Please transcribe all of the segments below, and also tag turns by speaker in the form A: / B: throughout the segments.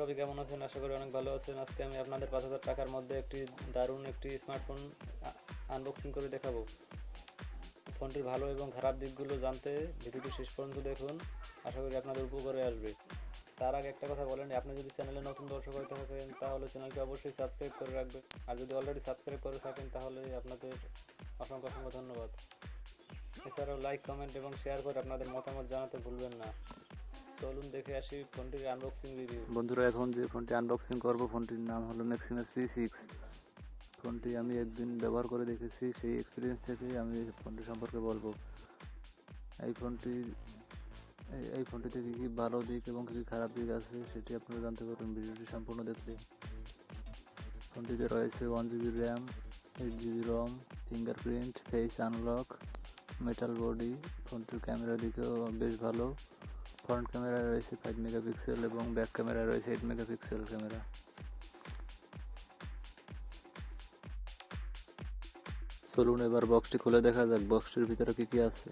A: সবাই কেমন আছেন? আশা করি অনেক ভালো আছেন। আজকে আমি আপনাদের ৫,০০০ টাকার মধ্যে একটি দারুণ একটি স্মার্টফোন আনবক্সিং করে দেখাবো। ফোনটির ভালো এবং খারাপ দিকগুলো জানতে ভিডিওটি শেষ পর্যন্ত দেখুন। আশা করি আপনাদের উপকারে আসবে। তার আগে একটা কথা বলেন, আপনি যদি চ্যানেলে নতুন দর্শক হয়ে থাকেন তাহলে চ্যানেলটি অবশ্যই সাবস্ক্রাইব করে রাখবেন। আর যদি অলরেডি সাবস্ক্রাইব করে থাকেন তাহলে আপনাদের অসংখ্য অসংখ্য ধন্যবাদ। এছাড়াও লাইক, কমেন্ট এবং শেয়ার করে আপনাদের মতামত জানাতে ভুলবেন না। চলুন দেখে আসি ফোনটির আনবক্সিং রিভিউ। বন্ধুরা, এখন যে ফোনটি আনবক্সিং করব ফোনটির নাম হলো ম্যাক্সিমাস P6। ফোনটি আমি একদিন ব্যবহার করে দেখেছি, সেই এক্সপিরিয়েন্স থেকে আমি ফোনটি সম্পর্কে বলবো। এই ফোনটিতে কী কী ভালো দিক এবং কী কী খারাপ দিক আছে সেটি আপনারা জানতে পারবেন ভিডিওটি সম্পূর্ণ দেখলে। ফোনটিতে রয়েছে 1GB RAM, 8GB ROM, fingerprint, face unlock, metal body. ফোনটির ক্যামেরার দিকেও বেশ ভালো। ফ্রন্ট ক্যামেরায় রয়েছে 5 মেগাপিক্সেল এবং ব্যাক ক্যামেরায় রয়েছে 8 মেগাপিক্সেল ক্যামেরা। চলুন এবার বক্সটি খুলে দেখা যাক বক্সটির ভিতরে কি কি আছে।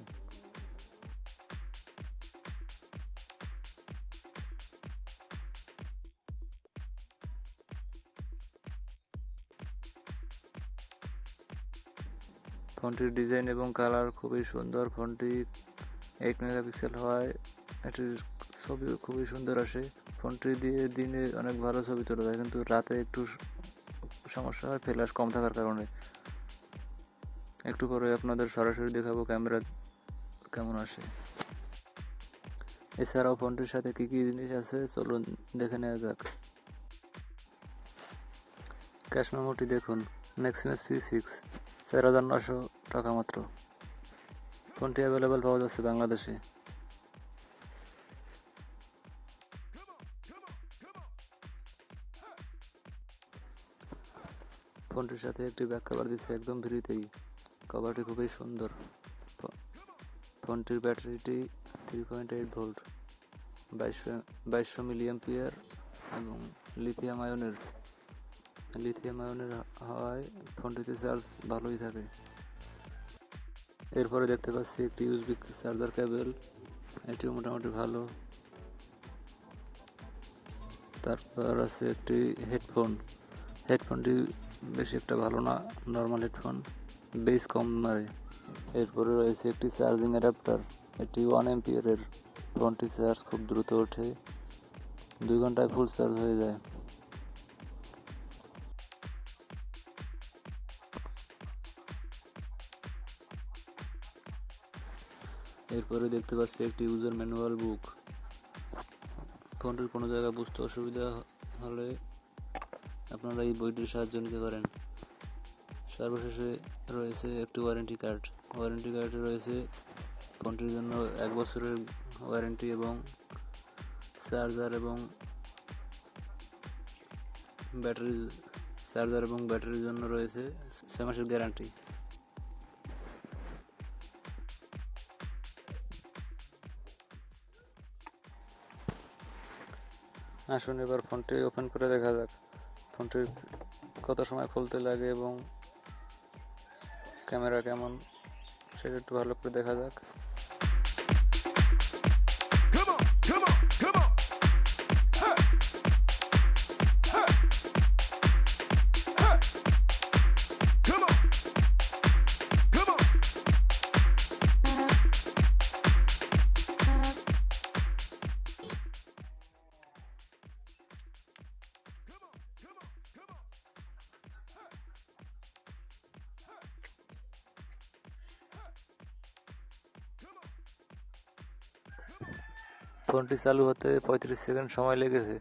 A: ফোনটির ডিজাইন এবং কালার খুবই সুন্দর। ফোনটি 8 মেগাপিক্সেল হয়, এটির ছবি খুবই সুন্দর আসে। ফোনটি দিয়ে দিনে অনেক ভালো ছবি তোলা যায়, কিন্তু রাতে একটু সমস্যা হয় ফ্ল্যাশ কম থাকার কারণে। একটু পরে আপনাদের সরাসরি দেখাবো ক্যামেরা কেমন আসে। এছাড়াও ফোনটির সাথে কি কি জিনিস আছে চলুন দেখে নেওয়া যাক। ক্যাশ মেমোটি দেখুন, ম্যাক্সিমাস P6, 4,900 টাকা মাত্র। ফোনটি অ্যাভেলেবেল পাওয়া যাচ্ছে বাংলাদেশে। ফোনটির সাথে একটি ব্যাক কভার দিচ্ছে একদম ফ্রিতেই। কভারটি খুবই সুন্দর। ফোনটির ব্যাটারিটি 3.8 ভোল্ট, 2200 মিলিঅ্যাম্পিয়ার এবং লিথিয়াম আয়নের হওয়ায় ফোনটিতে চার্জ ভালোই থাকে। এরপরে দেখতে পাচ্ছি একটি ইউএসবি চার্জার কেবল, এটিও মোটামুটি ভালো। তারপর আছে একটি হেডফোনটি বেশি একটা ভালো না, নর্মাল হেডফোন, বেস কম মারে। এরপরে রয়েছে একটি চার্জিং অ্যাডাপ্টার, এটি 1 অ্যাম্পিয়ারের। ফোনটি চার্জ খুব দ্রুত ওঠে, 2 ঘন্টায় ফুল চার্জ হয়ে যায়। এরপরে দেখতে পাচ্ছি একটি ইউজার ম্যানুয়াল বুক। ফোনটির কোনো জায়গায় বুঝতে অসুবিধা হলে আপনারা এই বইটির সাহায্য নিতে পারেন। সর্বশেষে রয়েছে একটি ওয়ারেন্টি কার্ডে রয়েছে ফোনটির জন্য 1 বছরের ওয়ারেন্টি এবং চার্জার এবং ব্যাটারির জন্য রয়েছে 6 মাসের গ্যারান্টি। আসুন এবার ফোনটি ওপেন করে দেখা যাক ফোনটির কত সময় খুলতে লাগে এবং ক্যামেরা কেমন সেটা একটু ভালো করে দেখা যাক। ফোনটি চালু হতে 35 সেকেন্ড সময় লেগেছে,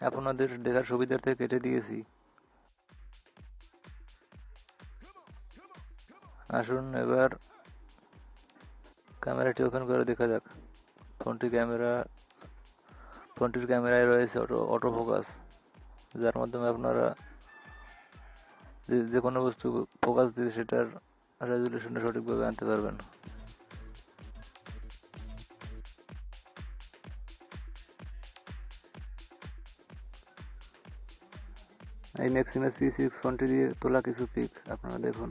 A: আপনাদের দেখার সুবিধার্থে কেটে দিয়েছি। আসুন এবার ক্যামেরাটি ওপেন করে দেখা যাক। ফোনটির ক্যামেরায় রয়েছে অটো ফোকাস, যার মাধ্যমে আপনারা যে কোনো বস্তু ফোকাস দিয়ে সেটার রেজুলেশনটা সঠিকভাবে আনতে পারবেন। এই ম্যাক্সিমাস P6 ফোনটি দিয়ে তোলা কিছু পিক আপনারা দেখুন।